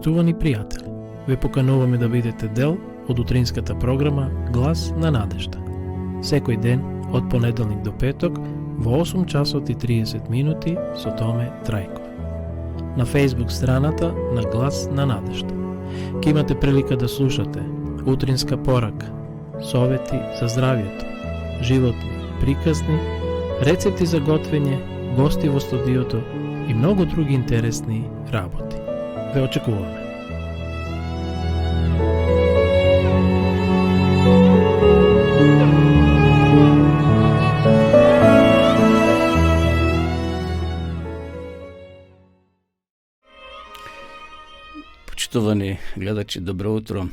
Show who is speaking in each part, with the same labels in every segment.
Speaker 1: Почитувани пријатели, ве покануваме да бидете дел од утринската програма Глас на надежда. Секој ден од понеделник до петок во 8 часот и 30 минути со Томе Трајков. На Facebook страната на Глас на надежда ќе имате прилика да слушате утринска порака, совети за здравието, животни приказни, рецепти за готвење, гости во студиото и многу други интересни работи. Ве очекуваме.
Speaker 2: Почитувани гледачи, добро утро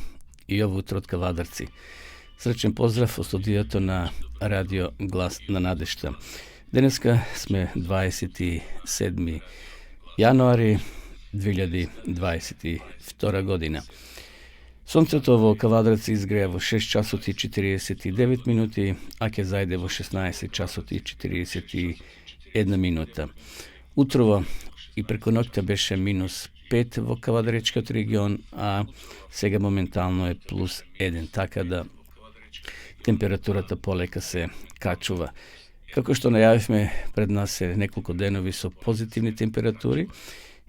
Speaker 2: и ово утро од Кавадарци. Сречен поздрав од студиото на Радио Глас на надежда. Денеска сме 27. јануари 2022 година. Сонцето во Кавадарци изгреја во 6 часот и 49 минути, а ќе зајде во 16 часот и 41 минута. Утрово и преку ноќта беше минус 5 во Кавадаречкиот регион, а сега моментално е плюс 1, така да температурата полека се качува. Како што најавивме, пред нас е неколку денови со позитивни температури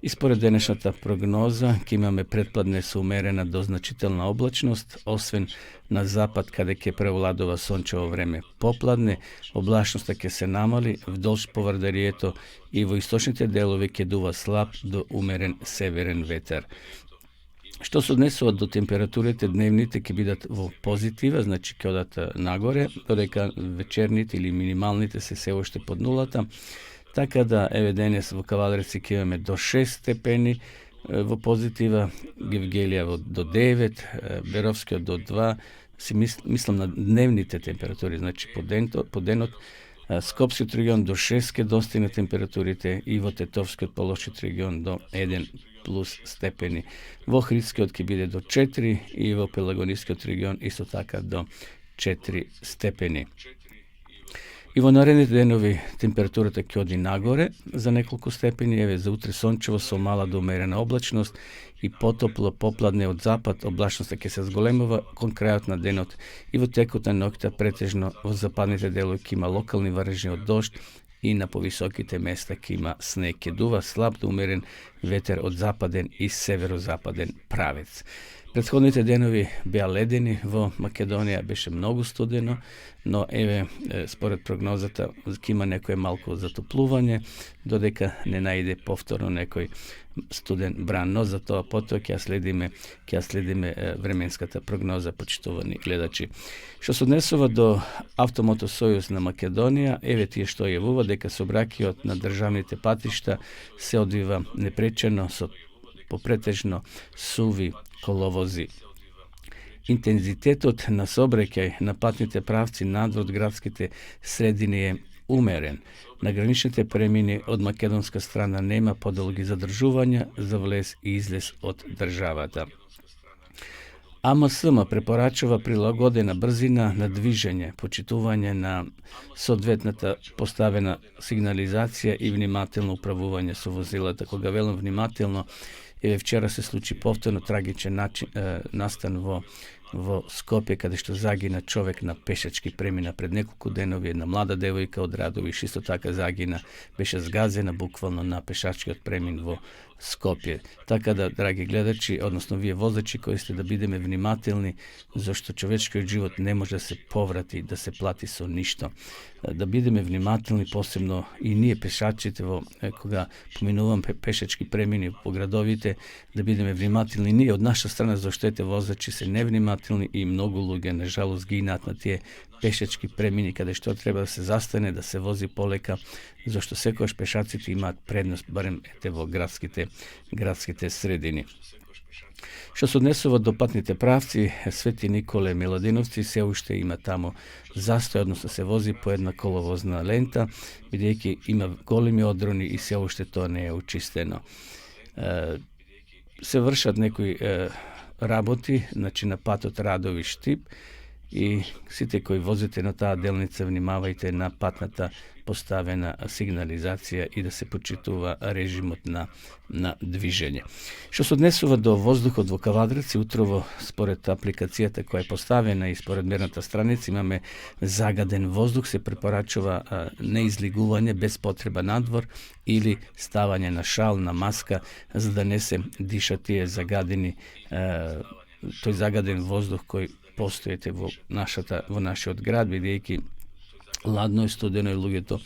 Speaker 2: и според денешната прогноза ќе имаме предпладне со умерена до значителна облачност, освен на запад каде ќе превладува сончево време. Попладне облачноста ќе се намали вдолж поврдарието и во источните делови ќе дува слаб до умерен северен ветер. Што се однесува до температурите, дневните ќе бидат во позитива, значи ќе одат нагоре, додека вечерните или минималните се уште под нулата. Така да, еве денес во Кавадарци ќе имаме до 6 степени во позитива, Гевгелија до 9, Беровскиот до 2, мислам на дневните температури, значи по денот, Скопскиот регион до 6 ќе достигне температурите и во Тетовскиот полошит регион до 1 плюс степени. Во Охридскиот ќе биде до 4 и во Пелагонискиот регион исто така до 4 степени. И во наредните денови температурата ќе оди нагоре за неколку степени, еве за утре сончево со мала до умерена облачност и потопло попладне од запад, облачноста ќе се зголемува кон крајот на денот и во текот на ноќта претежно во западните делови ќе има локални врежи од дожд и на повисоките места ќе има снег. Ќе дува слаб до умерен ветер од западен и северозападен правец. Претходните денови беа ледени во Македонија, беше многу студено, но еве според прогнозата ќе има некој малку затоплување, додека не наиде повторно некој студен бран, но за тоа потоа ќе следиме временската прогноза, почитувани гледачи. Што се однесува до Автомотосојуз на Македонија, еве тие што јавува дека сообраќајот на државните патишта се одвива непречено со попретежно суви коловози. Интензитетот на сообраќај на патните правци надвор градските средини е умерен. На граничните премини од македонска страна нема подолги задржувања за влез и излез од државата. АМСМ препорачува прилагодена брзина на движење, почитување на соодветната поставена сигнализација и внимателно управување со возилата. Кога велам внимателно, вчера се случи повторно трагичен настан во Скопје, каде што загина човек на пешачки премина пред неколку денови, една млада девојка од Радовиш исто така загина, беше згазена буквално на пешачкиот премин во Скопје. Така да, драги гледачи, односно вие возачи кои сте, да бидеме внимателни, зашто човечкиот живот не може да се поврати, да се плати со ништо. Да бидеме внимателни, посебно и ние пешачите, кога поминувам пешачки премини по градовите, да бидеме внимателни ние од наша страна, зашто ете возачи се невнимателни и многу луѓе, нажалост, гинат на тие пешачки премини, каде што треба да се застане, да се вози полека, зашто секогаш пешаците имаат предност, барем ете во градските средини. Што се однесува до патните правци, Свети Николе Миладиновци се уште има таму застој, односно се вози по една коловозна лента, бидејќи има големи одрони и се уште тоа не е очистено. Се вршат некои работи, значи на патот Радовиш Штип, и сите кои возите на таа делница внимавајте на патната поставена сигнализација и да се почитува режимот на движење. Што се однесува до воздухот во Кавадрец, утрово според апликацијата која е поставена и според мерната страница имаме загаден воздух, се препорачува неизлигување без потреба надвор или ставање на шал, на маска, за да не се диша тие загадени тој загаден воздух кој постоите во нашиот град, бидејќи ладно е, студено и луѓето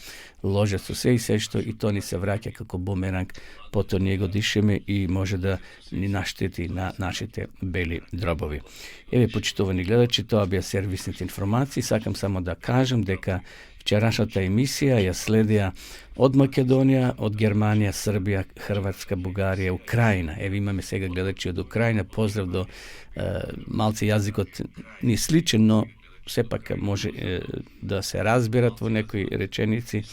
Speaker 2: ложат со се и се што и то ни се враќа како бумеранг, потоа ние го дишеме и може да ни наштети на нашите бели дробови. Еве, почитувани гледачи, тоа беа сервисните информации. Сакам само да кажам дека вчерашната емисија ја следеа од Македонија, од Германија, Србија, Хрватска, Бугарија, Украина. Еве, имаме сега гледачи од Украина. Поздрав до малце јазикот ни сличен, но сепак може да се разберат во некои реченици.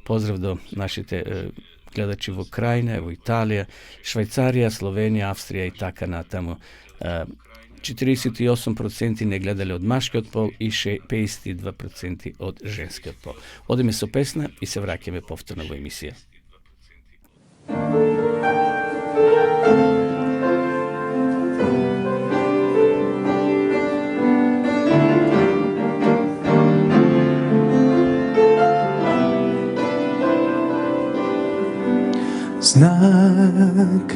Speaker 2: Поздрав до нашите гледачи во Украина, во Италија, Швајцарија, Словенија, Австрија и така натаму. 48% не гледале од машкиот пол и 52% од женскиот пол. Одиме со песна и се враќаме повторно во емисија.
Speaker 3: Znak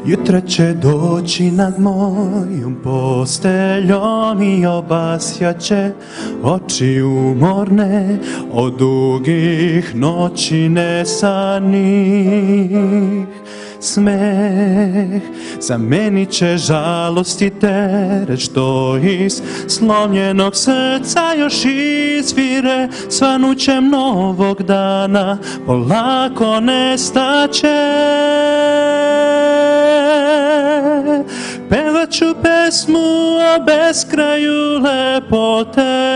Speaker 3: jutra će doći nad mojom posteljom i obasjaće oči umorne od dugih noći nesanih. Smeh zamenit će žalost i teret što iz slomljenog srca još izvire. Svanućem novog dana polako nestaće. Pevat ću pesmu o beskraju lepote.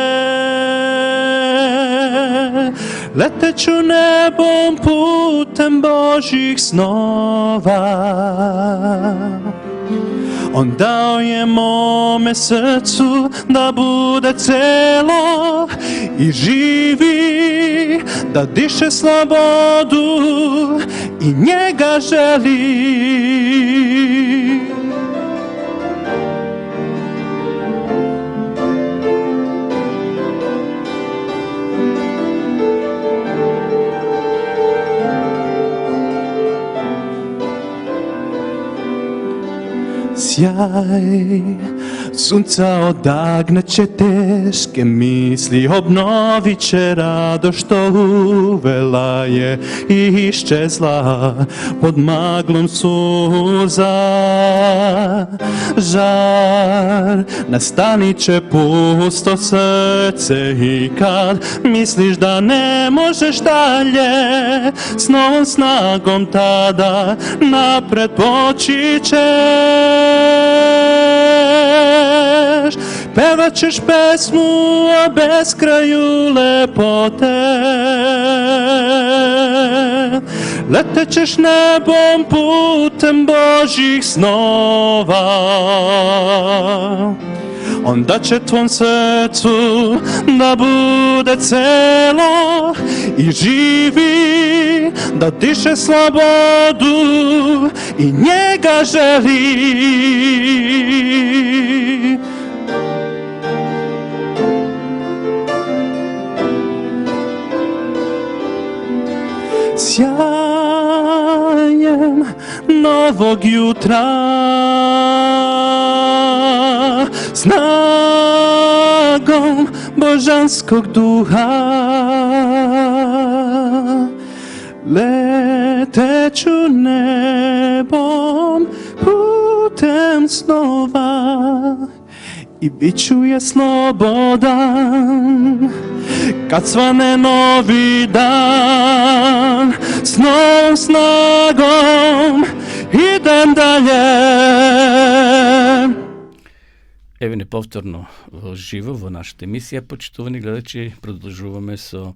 Speaker 3: Leteću nebom putem Božjih snova. On dao je mome srcu da bude celo i živi, da diše slobodu i njega želi. Sjaj sunca odagneće teške misli, obnovit će rado što uvela je i iščezla pod maglom suza. Žar nastanit će pusto srce i kad misliš da ne možeš dalje, s novom snagom tada napred poći ćeš. Pevat ćeš pesmu o beskraju lepote. Letećeš nebom putem Božjih snova. Onda će tvom srcu da bude celo i živi, da diše slobodu i njega želi. Sjajem novog jutra, snagom božanskog duha, leteću nebom putem snova i bit ću je slobodan kad svane novi dan. S novom snagom idem dalje.
Speaker 2: Еве неповторно во живо во нашата емисија, почитувани гледачи, продолжуваме со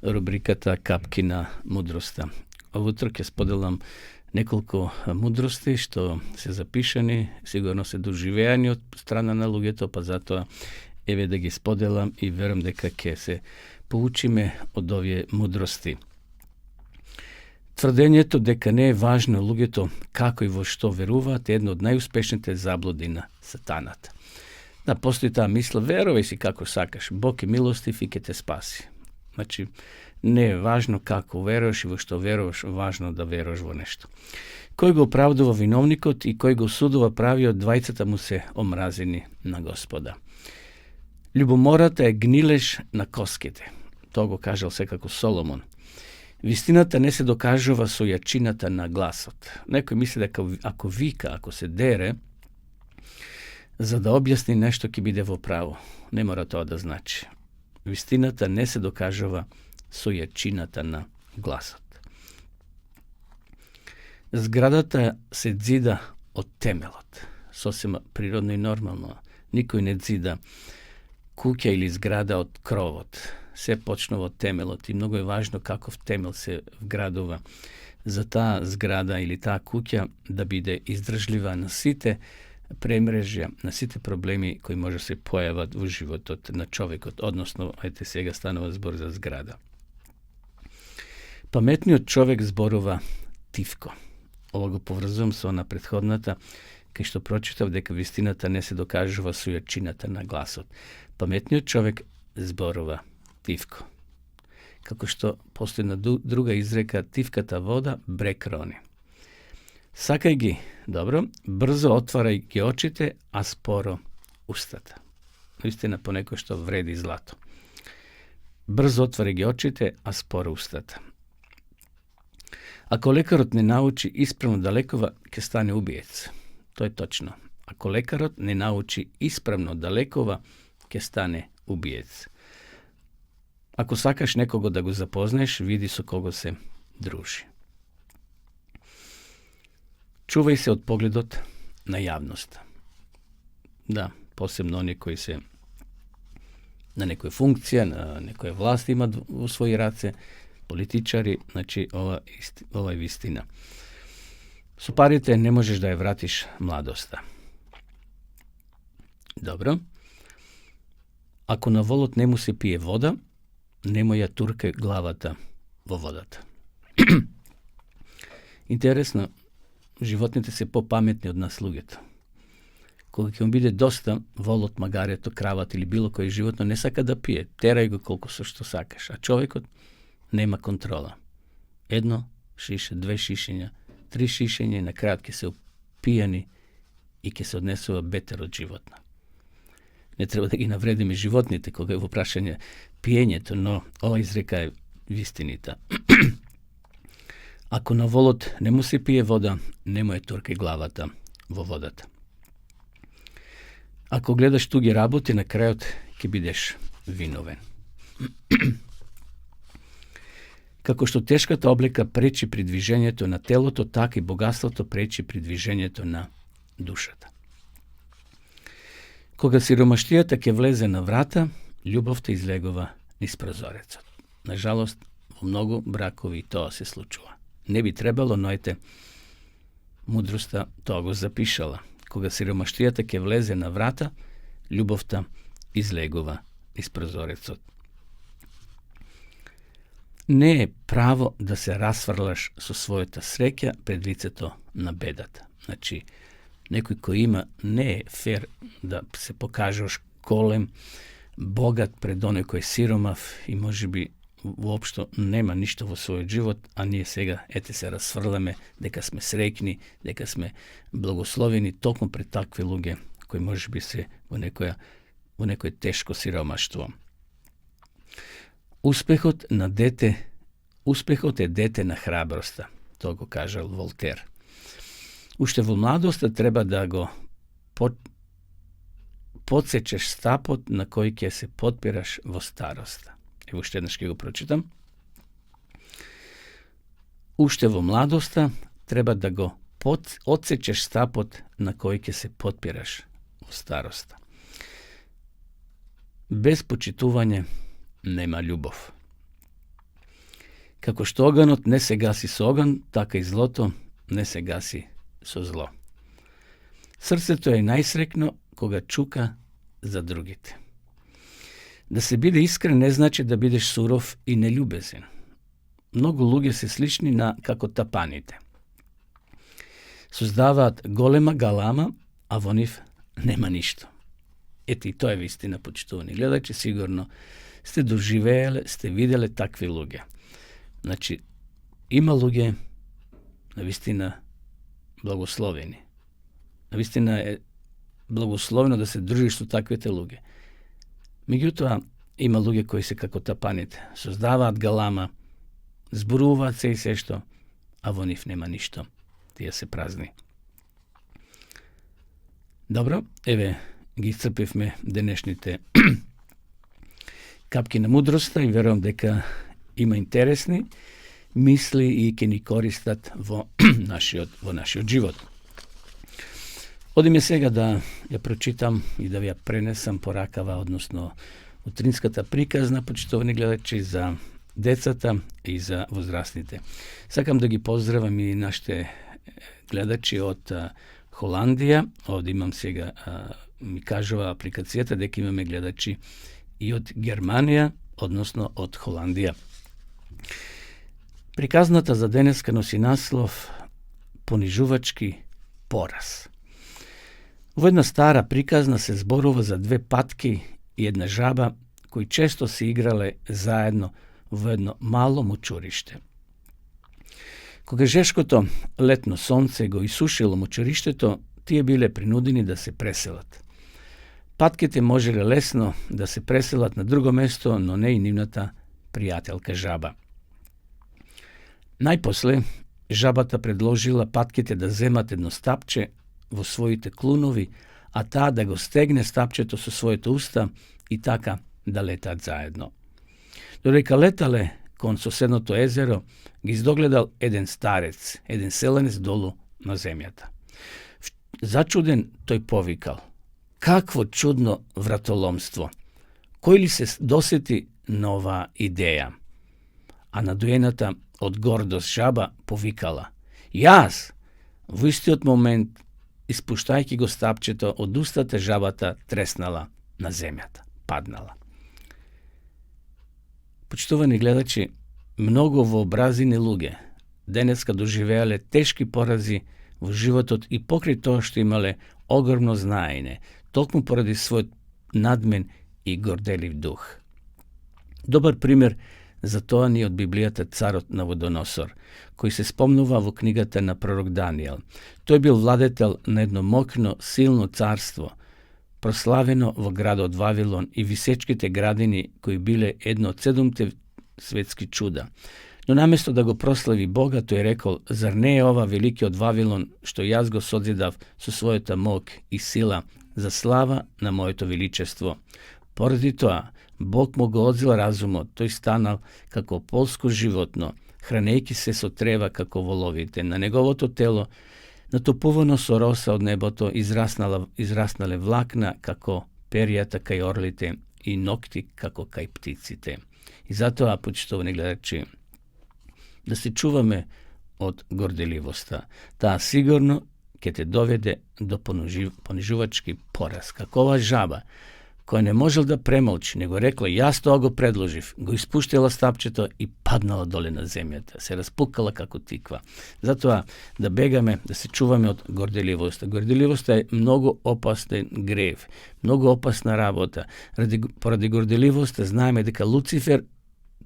Speaker 2: рубриката Капки на мудроста. Овој утро ќе споделам неколку мудрости што се запишани, сигурно се доживеани од страна на луѓето, па затоа еве да ги споделам и верам дека ќе се поучиме од овие мудрости. Тврдењето дека не е важно луѓето како и во што веруваат е едно од најуспешните заблуди на сатаната. Да, постои таа мисла, верувај си како сакаш, Бог е милостив и ќе те спаси. Значи, не е важно како веруваш и во што веруваш, важно да веруваш во нешто. Кој го оправдува виновникот и кој го судува правиот, двајцата му се омразени на Господа. Љубомората е гнилеж на коските. Тоа го кажал секако Соломон. Вистината не се докажува со јачината на гласот. Некој мисли дека ако вика, ако се дере, за да објасни нешто ќе биде во право. Не мора тоа да значи. Вистината не се докажува со јачината на гласот. Зградата се дзида од темелот. Сосема природно и нормално. Никој не дзида куќа или зграда од кровот. Се почнува од темелот и многу е важно каков темел се вградува за таа зграда или таа куќа да биде издржлива на сите премрежја, на сите проблеми кои може се појават во животот на човекот, односно, ете сега станува збор за зграда. Паметниот човек зборува тивко. Ова го поврзувам со на претходната, кај што прочитав дека вистината не се докажува со јачината на гласот. Паметниот човек зборува тивко. Како што постои на друга изрека, тивката вода брег рони. Сакај ги, добро, брзо отварај ги очите, а споро устата. Наистина понекој што вреди злато. Брзо отварај ги очите, а споро устата. Ако лекарот не научи исправно да лекува, ќе стане убиец. Тоа е точно. Ако лекарот не научи исправно да лекува, ќе стане убиец. Ако сакаш некого да го запознаеш, види со кого се дружи. Чувај се од погледот на јавноста. Да, посебно оние кои се на некоја функција, на некоја власт имат во своји раце, политичари, значи ова е вистина. Со парите не можеш да ја вратиш младоста. Добро. Ако на волот не му се пие вода, немој ја туркај главата во водата. Интересно, животните се попаметни од нас луѓето. Кога ќе му биде доста, волот, магарето, крават или било кој животно не сака да пие, терај го колку со што сакаш, а човекот нема контрола. Едно шише, две шишења, три шишења и на крајот ќе се опијани и ќе се однесува бетер од животна. Не треба да ги навредиме животните кога е во прашање пиењето, но ова изрека е вистинита. Ако на волот не му се пие вода, не му е туркај главата во водата. Ако гледаш туги работи, на крајот ќе бидеш виновен. Како што тешката облека пречи при движењето на телото, така и богатството пречи при движењето на душата. Кога сиромаштијата ќе влезе на врата, љубовта излегува низ прозорецот. Нажалост, во многу бракови тоа се случува. Не би требало, но ете, мудроста тоа го запишала. Кога сиромаштијата ќе влезе на врата, љубовта излегува низ прозорецот. Не е право да се расфрлаш со својата среќа пред лицето на бедата. Значи, некој кој има, не е фер да се покажеш голем, богат пред оној кој е сиромав и можеби воопшто нема ништо во својот живот, а ние сега ете се расфрламе дека сме среќни, дека сме благословени токму пред такви луѓе кои можеби се во некој тешко сиромаштво. Успехот е дете на храброста, тоа го кажал Волтер. Уште во младоста треба да го подсечеш стапот на кој ќе се подпираш во староста. Ево уште еднаш ќе го прочитам. Уште во младоста треба да го одсечеш стапот на кој ќе се подпираш во староста. Без почитување нема љубов. Како што оганот не се гаси со оган, така и злото не се гаси со зло. Срцето е најсрекно кога чука за другите. Da se биде искрен не значи да бидеш суров и нељубезен. Многу луѓе се слични на како тапаните. Создаваат голема галама, а во нив нема ништо. Ето и тоа е вистина, почитувани гледачи, сигурно сте доживееле, сте виделе такви луѓе. Значи, има луѓе навистина благословени. Навистина е благословено да се дружиш со таквите луѓе. Меѓутоа, има луѓе кои се како тапаните. Создаваат галама, зборуваат се и се што, а во нив нема ништо. Тие се празни. Добро, еве, ги исцрпивме денешните капки на мудроста и верувам дека има интересни мисли и ќе ни користат во нашиот живот. Одиме сега да ја прочитам и да ви ја пренесам поракава, односно утринската приказна, почитувани гледачи, за децата и за возрастните. Сакам да ги поздравам и нашите гледачи од Холандија. Овде имам сега, ми кажува апликацијата дека имаме гледачи и од Германија, односно од Холандија. Приказната за денеска носи наслов Понижувачки пораз. Во една стара приказна се зборува за две патки и една жаба кои често се играле заедно во едно мало мочуриште. Кога жешкото летно сонце го исушило мочуриштето, тие биле принудени да се преселат. Патките можеле лесно да се преселат на друго место, но не и нивната пријателка жаба. Најпосле, жабата предложила патките да земат едно стапче во своите клунови, а таа да го стегне стапчето со своите уста и така да летат заедно. Додека летале кон соседното езеро, ги издогледал еден старец, еден селенец долу на земјата. Зачуден, тој повикал: "Какво чудно вратоломство! Кој ли се досети на оваа идеја?" А надоената од гордост жаба повикала: "Јас!" Во истиот момент, испуштајќи го стапчето од устата, жабата треснала на земјата, паднала. Почитувани гледачи, многу вообразини луѓе денеска доживеале тешки порази во животот и покрај тоа што имале огромно знаење, токму поради својот надмен и горделив дух. Добар пример за тоа ни од Библијата царот Навудоносор, кој се спомнува во книгата на пророк Данијел. Тој бил владетел на едно мокно, силно царство, прославено во градот Вавилон и висечките градини кои биле едно од 7 светски чуда. Но наместо да го прослави Бога, тој рекол: "Зар не е ова великиот Вавилон, што јас го созидав со својата мок и сила за слава на моето величество?" Поради тоа, Бог му го одзел разумот, тој станал како полско животно, хранејќи се со трева како воловите. На неговото тело, натопувано со роса од небото, израснале влакна како перијата кај орлите и нокти како кај птиците. И затоа, почитувани гледачи, да се чуваме од горделивоста. Таа сигурно ќе те доведе до понижувачки пораз. Како ова жаба, која не можел да премолчи, него рекла: "Јас тоа го предложив", го испуштила стапчето и паднала доле на земјата, се распукала како тиква. Затоа да бегаме, да се чуваме од горделивоста. Горделивоста е многу опасен грев, многу опасна работа. Поради горделивоста знаеме дека Луцифер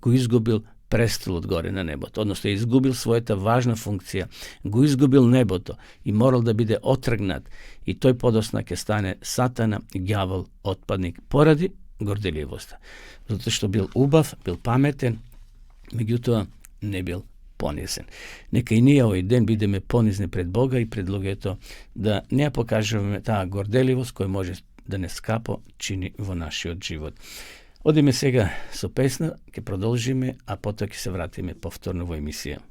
Speaker 2: го изгубил престолот горе на небото, односно е изгубил својата важна функција, го изгубил небото и морал да биде отргнат, и тој подосна ќе стане сатана, ѓавол, отпадник, поради горделивоста. Затоа што бил убав, бил паметен, меѓутоа не бил понизен. Нека и ние овој ден бидеме понизни пред Бога и пред луѓето, да не ја покажуваме таа горделивост која може да не скапо чини во нашиот живот. Одиме сега со песна, ќе продолжиме, а потоа ќе се вратиме повторно во емисија.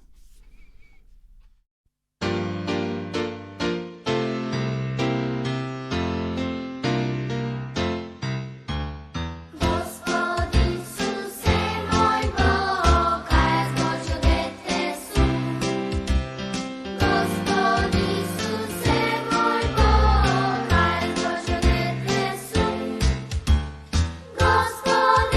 Speaker 4: Gospod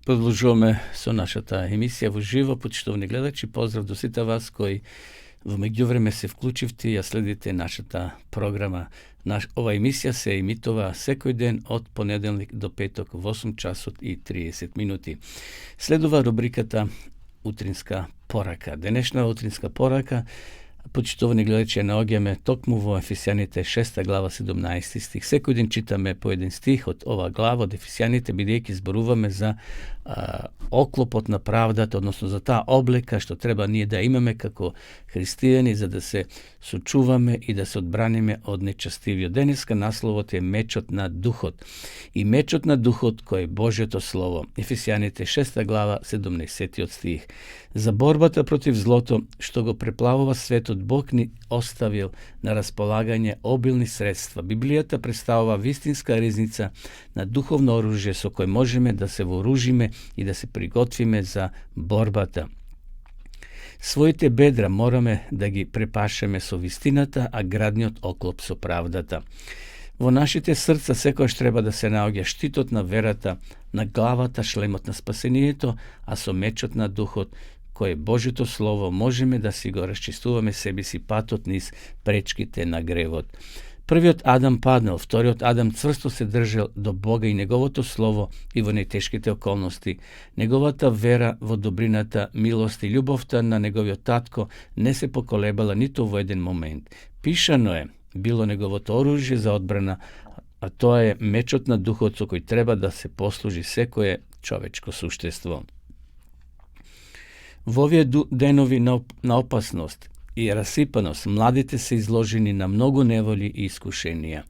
Speaker 2: Продолжуваме со нашата емисија во живо. Почитувани гледачи, поздрав до сите вас кои во меѓувреме се вклучивте и ја следите нашата програма. Ова емисија се емитува секој ден од понеделник до петок во 8 часот и 30 минути. Следува рубриката Утринска порака. Денешна утринска порака, почитувани гледачи, наоѓаме токму во Ефесјаните 6 глава 17 стих. Секој ден читаме по еден стих од ова глава од Ефесјаните, бидејќи зборуваме за оклопот на правдата, односно за таа облека што треба ние да имаме како христијани за да се сочуваме и да се одбраниме од нечестивиот. Денеска насловот е мечот на духот. И мечот на духот кој е Божјото слово. Ефесјаните 6 глава 17 стих. За борбата против злото што го преплавува светот, Бог ни оставил на располагање обилни средства. Библијата представува вистинска ризница на духовно оружје со кој можеме да се вооружиме и да се приготвиме за борбата. Своите бедра мораме да ги препашеме со вистината, а градниот оклоп со правдата. Во нашите срца секојаш треба да се наоѓа штитот на верата, на главата шлемот на спасението, а со мечот на духот, кој е Божјото слово, можеме да си го расчистуваме себе си патот низ пречките на гревот. Првиот Адам паднал, вториот Адам цврсто се држал до Бога и неговото слово и во најтешките околности. Неговата вера во добрината, милост и љубовта на неговиот татко не се поколебала ниту во еден момент. Пишано е било неговото оружје за одбрана, а тоа е мечот на духот со кој треба да се послужи секое човечко суштество. Во овие денови на опасност и расипаност, младите се изложени на многу неволи и искушенија.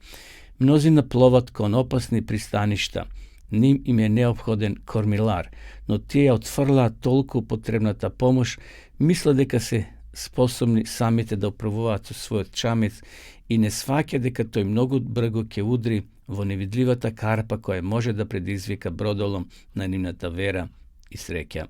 Speaker 2: Мнози напловат кон опасни пристаништа. Ним им е неопходен кормилар, но тие отфрлаат толку потребната помош, мисля дека се способни самите да управуваат со својот чамец и не сваќа дека тој многу брго ќе удри во невидливата карпа која може да предизвика бродолом на нивната вера и среќа.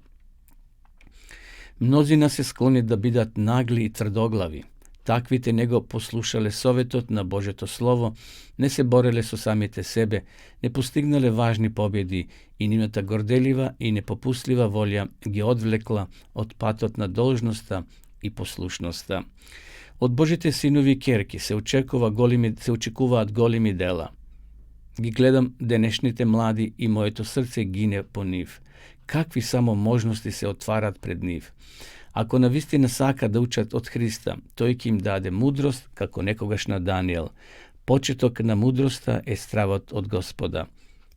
Speaker 2: Мнозина се склони да бидат нагли и тврдоглави. Таквите не го послушале советот на Божето слово, не се бореле со самите себе, не постигнале важни победи и нивната горделива и непопустлива волја ги одвлекла од патот на должноста и послушноста. Од Божите синови и керки се очекуваат големи дела. Ги гледам денешните млади и моето срце гине по нив. Какви само можности се отварат пред нив. Ако навистина сака да учат од Христа, тој ќе им даде мудрост, како некогаш на Даниел. Почеток на мудроста е стравот од Господа.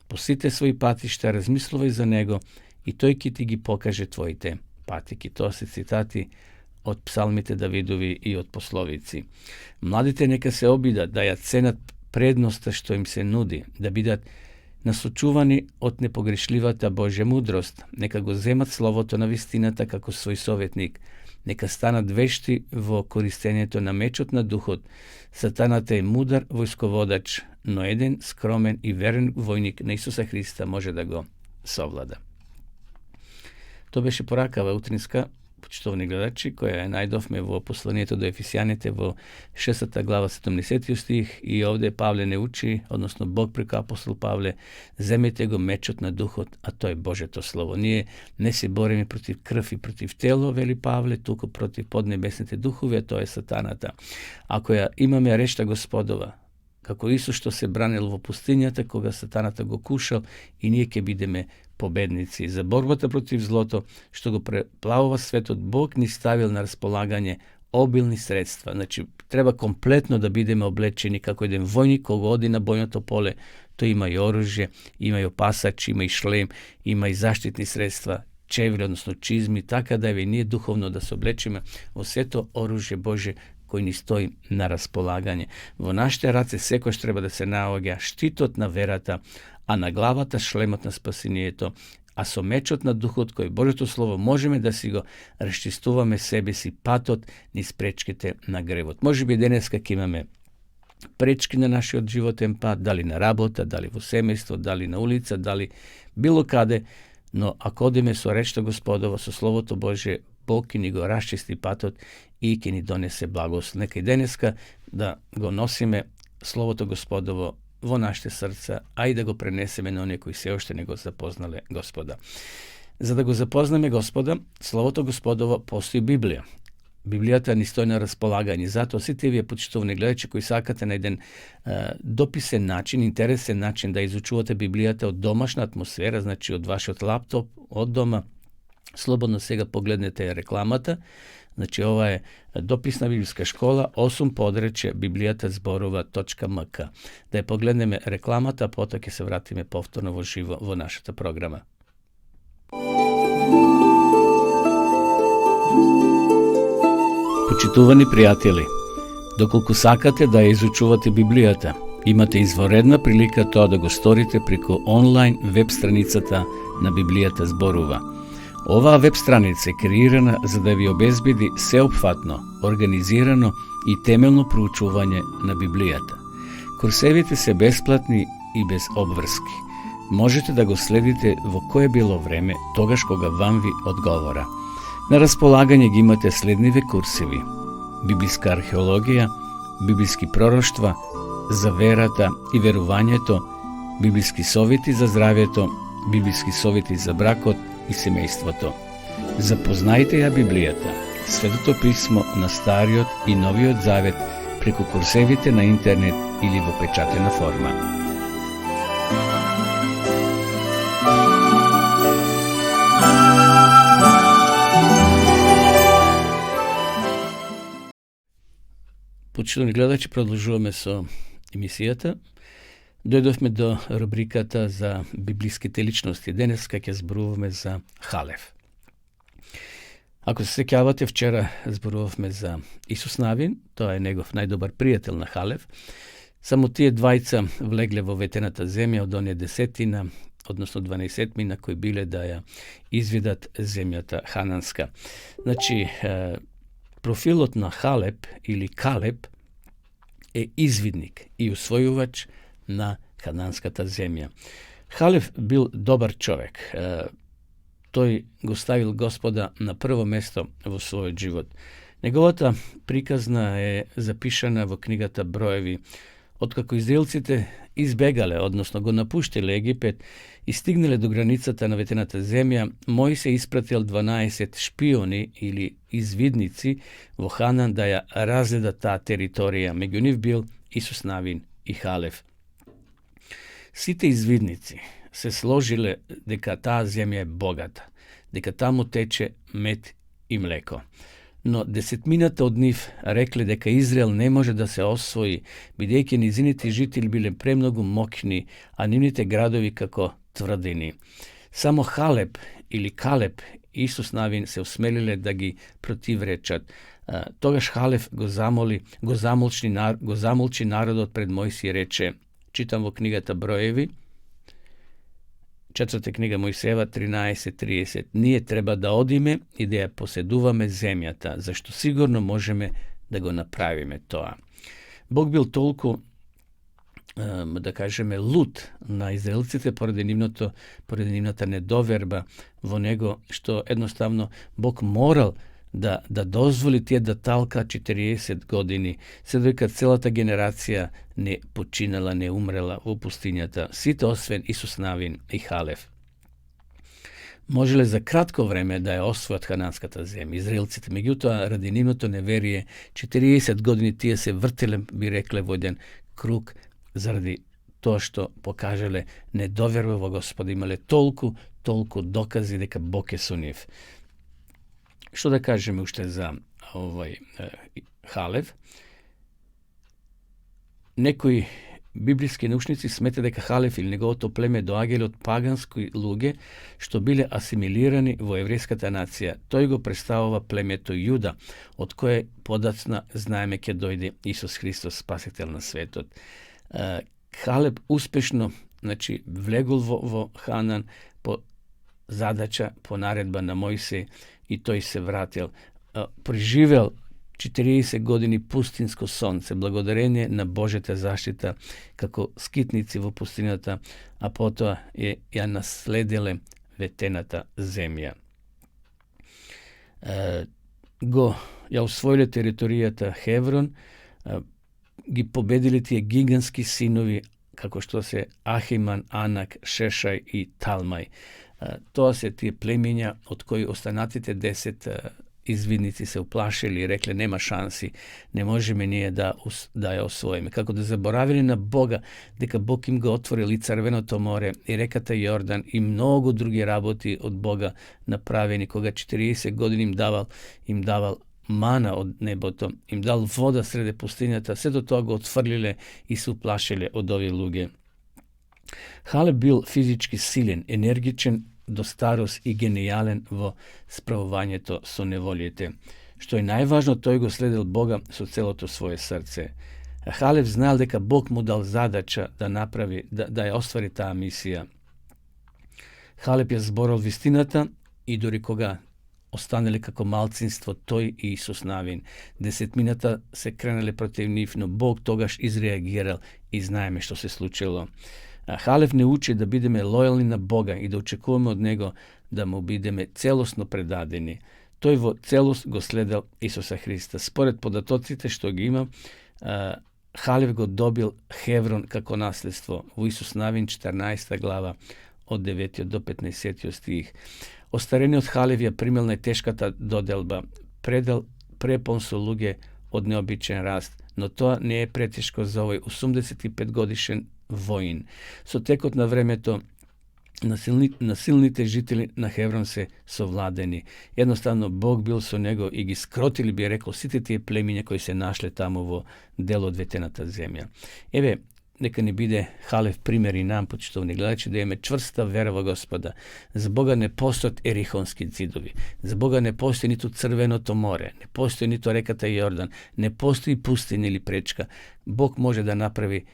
Speaker 2: По сите своји патишта размислувај за него и тој ќе ти ги покаже твоите патики. Тоа се цитати од псалмите Давидови и од пословици. Младите нека се обидат да ја ценат предноста што им се нуди, да бидат насочувани од непогрешливата Божја мудрост, нека го земат словото на вистината како свој советник, нека станат вешти во користењето на мечот на духот. Сатаната е мудар војсководач, но еден скромен и верен војник на Исуса Христа може да го совлада. Тоа беше поракава утринска, почитувани гледачи, која најдовме во посланието до Ефесјаните во 6 глава 17 стих и овде Павле не учи, односно Бог преку апостол Павле, земете го мечот на духот, а тоа е Божето слово. Ние не се бориме против крв и против тело, вели Павле, туку против поднебесните духови, а тоа е сатаната. Ако ја имаме речта Господова, како Исус што се бранил во пустињата кога сатаната го кушал, и ние ќе бидеме победници. За борбата против злото што го преплавува светот, Бог ни ставил на располагање обилни средства. Значи, треба комплетно да бидеме облечени како еден војник кога оди на бојното поле. Тој има и оружје, има и опасач, има и шлем, има и заштитни средства, чевли, односно чизми, така да еве ние духовно да се облечеме во сето оружје Божје кој ни стои на располагање. Во нашите раце секојаш треба да се наоѓа штитот на верата, а на главата шлемот на спасението, а со мечот на духот кој Божјото слово можеме да си го расчистуваме себе си патот низ пречките на гревот. Можеби денеска ќе имаме пречки на нашиот животен пат, дали на работа, дали во семејство, дали на улица, дали било каде, но ако одиме со речта Господова, со Словото Божие, Бог ќе ни го расчисти патот и ќе ни донесе благослов. Нека и денеска да го носиме Словото Господово во нашите срца, а и да го пренесеме на оние кои се уште не го запознале Господа. За да го запознаме Господа, Словото Господово постои Библија. Библијата ни стои на располагање, затоа сите вие почитувани гледачи кои сакате на еден дописен начин, интересен начин да изучувате Библијата од домашна атмосфера, значи од вашиот лаптоп, од дома, слободно сега погледнете рекламата. Значи ова е дописна библиска школа 8 подрече Библијата зборува.мк. Да ја погледнеме рекламата, а потоа ќе се вратиме повторно во живо во нашата програма. Почитувани пријатели, доколку сакате да ја изучувате Библијата, имате изворедна прилика тоа да го сторите преку онлайн веб страницата на Библијата зборува. Оваа веб страница е креирана за да ви обезбеди сеопфатно, организирано и темелно проучување на Библијата. Курсевите се бесплатни и без обврски. Можете да го следите во кое било време, тогаш кога вам ви одговора. На располагање ги имате следниве курсеви: библиска археологија, библиски пророштва, за верата и верувањето, библиски совети за здравјето, библиски совети за бракот и семејството. Запознајте ја Библијата, Светото писмо на Стариот и Новиот Завет преку курсевите на интернет или во печатена форма. Почитувани гледачи, продолжуваме со емисијата. Дојдовме до рубриката за библиските личности. Денеска ќе зборуваме за Халев. Ако се сеќавате, вчера зборувавме за Исус Навин, тоа е негов најдобар пријател на Халев. Само тие двајца влегле во ветената земја од оние 10, односно 12 кои биле да ја извидат земјата хананска. Значи, профилот на Халеб или Калеб е извидник и усвојувач на хананската земја. Халев бил добар човек. Тој го ставил Господа на прво место во својот живот. Неговата приказна е запишана во книгата Броеви. Откако израелците избегале, односно го напуштиле Египет и стигнале до границата на ветената земја, Мојсе испратил 12 шпиони или извидници во Ханан да ја разгледа таа територија. Меѓу нив бил Исус Навин и Халев. Сите извидници се сложиле дека таа земја е богата, дека таму тече мед и млеко. Но 10 од нив рекле дека Израел не може да се освои, бидејќи низините жители биле премногу моќни, а нивните градови како тврдини. Само Халеб или Калеб и Исус Навин се осмелиле да ги противречат. Тогаш Халев го замолчи народот пред Мојси и рече, читам во книгата Броеви, 4 книга Мојсеева 13:30. Ние треба да одиме и да ја поседуваме земјата, зашто сигурно можеме да го направиме тоа. Бог бил толку, да кажеме, лут на израелците поради нивната недоверба во него, што едноставно Бог морал да дозволи тие да талка 40 години, се додека целата генерација не починала, не умрела во пустињата, сите освен Исус Навин и Халев. Можеле за кратко време да ја освојат хананската земја израелците, меѓутоа ради нивното неверие 40 години тие се вртеле, би рекле, во еден круг заради тоа што покажале недоверба во Господа, имале толку докази дека Бог е со нив. Што да кажеме уште за овој Халев? Некои библиски научници смета дека Халев или неговото племе доаѓале од пагански луѓе што биле асимилирани во еврејската нација. Тој го представува племето Јуда, од кое подоцна знаеме ќе дојде Исус Христос, спасител на светот. Халеб успешно, влегол во Ханан по задача, по наредба на Мојсе, и тој се вратил. Преживел 40 години пустинско сонце, благодарение на Божјата заштита како скитници во пустината, а потоа ја наследиле ветената земја. Ја усвоиле територијата Хеврон, ги победиле тие гигантски синови kako što se Ahiman, Anak, Šešaj i Talmaj. To se tije pleminja od koji ostanatite 10 izvidnici se uplašili i rekli nema šansi, ne može me nije da je osvojime. Kako da zaboravili na Boga, deka Bog im ga otvorili Crveno to more i rekata Jordan i mnogo drugi raboti od Boga napravljeni, koga 40 godina im daval mana od neboto, im dal voda srede pustinjata, sve do toga otvrlile i su uplašile od ove luge. Haleb bil fizički siljen, energičen do starost i genijalen vo spravovanje to so nevoljete. Što je najvažno, to je go sledil Boga so celo to svoje srce. Haleb znal deka Bog mu dal zadača da napravi, da je ostvari ta misija. Haleb je zboral vistinata i dori koga ostaneli kako malcinstvo toj i Isus navin. 10 minuta se krenuli protiv njih, no Bog togaš izreagiral i znajme što se slučilo. Haleb ne uči da budeme lojalni na Boga i da očekujemo od njega da mu budeme celosno predadeni. To je celost go sledal Isusa Hrista. Spored podatocite što ga ima, Haleb go dobil Hevron kako nasljedstvo. U Isus navin 14. glava od 9. do 15. stih. Ostareni od Halevija primelna je teškata dodelba. Predal prepon su luge od neobičan rast, no to ne je preteško za ovaj 85-godišen vojin. So tekot na vreme to nasilnite žitelji na Hevron se sovladeni. Jednostavno Bog bil so njego i gi skrotili bi rekao site tije pleminje koji se našle tamo vo delo odvetenata zemlja. Eve, neka ne bide Haleb primjer i nam, počtovni gledači, da je čvrsta vera v Gospoda. Za Boga ne postoji erihonski zidovi. Za Boga ne postoji ni to Crveno to more. Ne postoji ni to rekata Jordan. Ne postoji pustinja ili prečka. Bog može da napravi,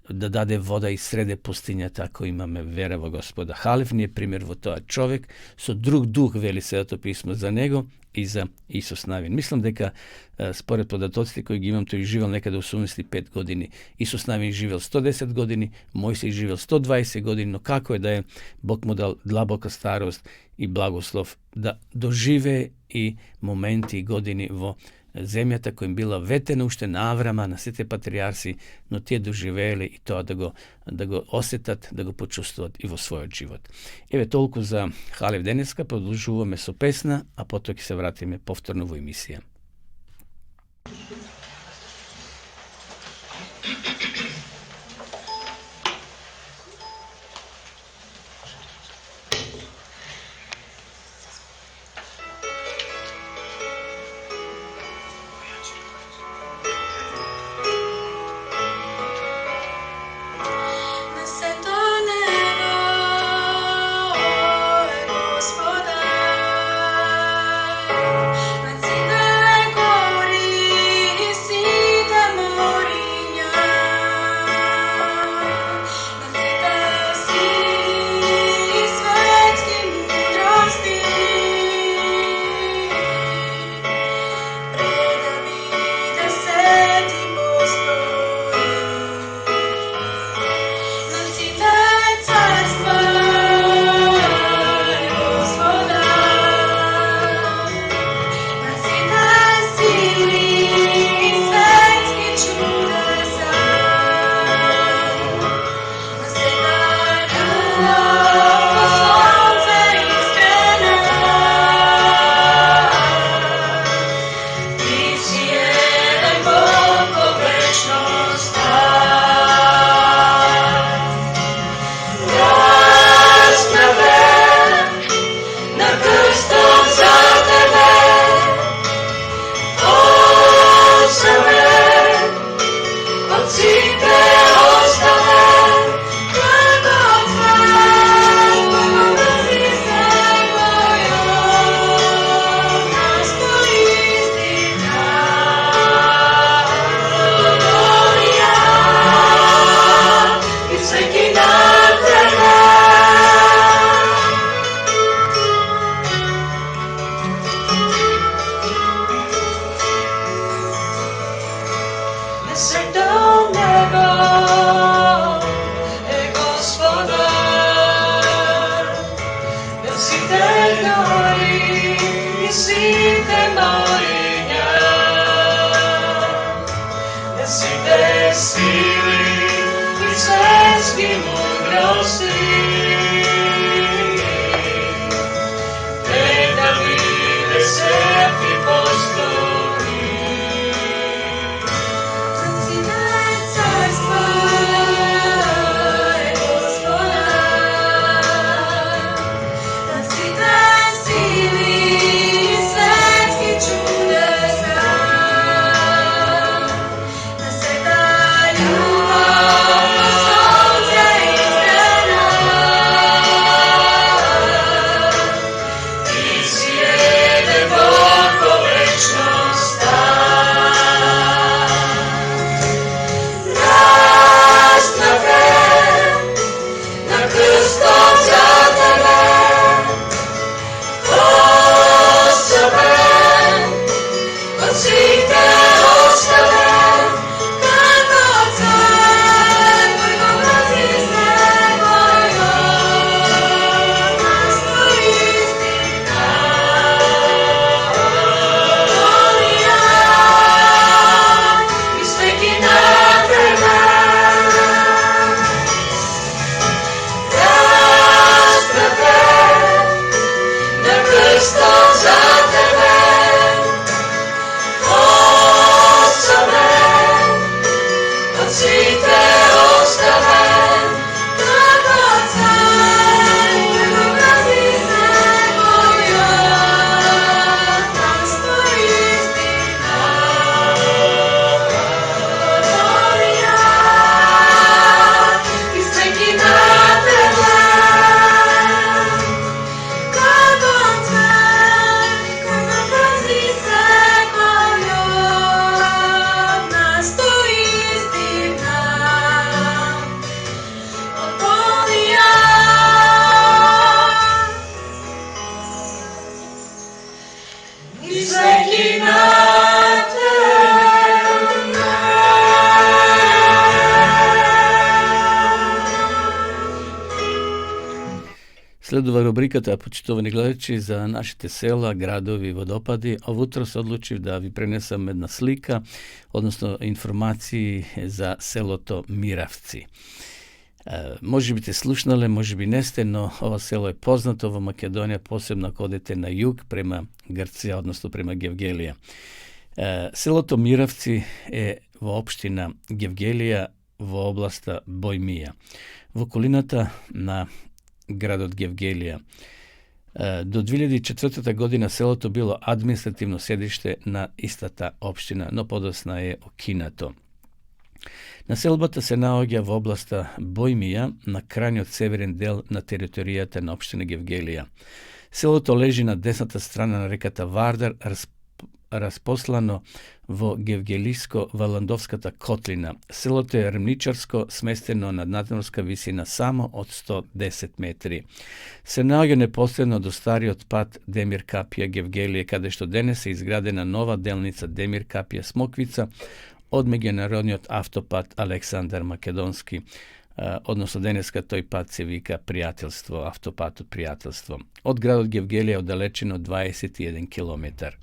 Speaker 2: da dade voda iz srede pustinja, tako imame vera v Gospoda. Haleb nije primjer vo to, a čovjek so drug duh, veli se to pismo za njego i za Isus navin. Mislim deka spored podatociti koji imam, to je živel nekada u 85 godini. Isus navin živel 110 godini, Mojsij živel 120 godini, no kako je da je Bog mu dal dlaboka starost i blagoslov da dožive i momenti i godini vo zemljata kojim bila vetena ušte na Avrama, na sve te patrijarsi, no ti je doživeli i to da go osjetat, da go počustovat i vo svoj život. Evo toliko za Haleb deneska, produžuvame so pesna, a potom se vratime povtorno u emisiju.
Speaker 4: Sili i sve nebeskih múdrosti. Nech Davide svätý postojí. Zacítaj carstvo Gospoda, zacítaj síly svetských čudesá. Nasedaj ľubov slnce i zrana. Ty si jeden Boh po večnosť stál. Raz na krstom za tebe, osoben, od svítého staven, tak Otca, tvoj obrazí znemojo, nás tvojí stýka. Volia, my sveky na tebe. Raz na krstom za tebe, osoben, od svítého staven, tak Otca, tvoj obrazí znemojo, nás tvojí stýka. Volia, my sveky na tebe.
Speaker 2: Sledova rubrikата почитувани гледачи за нашите села, градови и водопади. Овутро се одлучив да ви пренесам една слика, односно информации за селото Миравци. Може би те слушнале, може би не сте, но ова село е познато во Македонија, посебно ако одете на југ према Грција, односно према Гевгелија. Селото Миравци е во општина Гевгелија во областа Бојмија. Во околината на градот Гевгелија. До 2004 година селото било административно седиште на истата општина, но подосна е окинато. Населбата се наоѓа во областа Бојмија, на крајниот северен дел на територијата на општина Гевгелија. Селото лежи на десната страна на реката Вардар, распослано во Гевгелиско-Валандовската котлина. Селото е ремничарско, сместено на надморска висина само од 110 метри. Се наоѓа непосредно до стариот пат Демир Капија Гевгелија, каде што денес е изградена нова делница Демир Капија Смоквица од меѓународниот автопат Александар Македонски. Односно денеска тој пат се вика Пријателство, автопатот Пријателство. Од градот Гевгелија оддалечено 21 километар.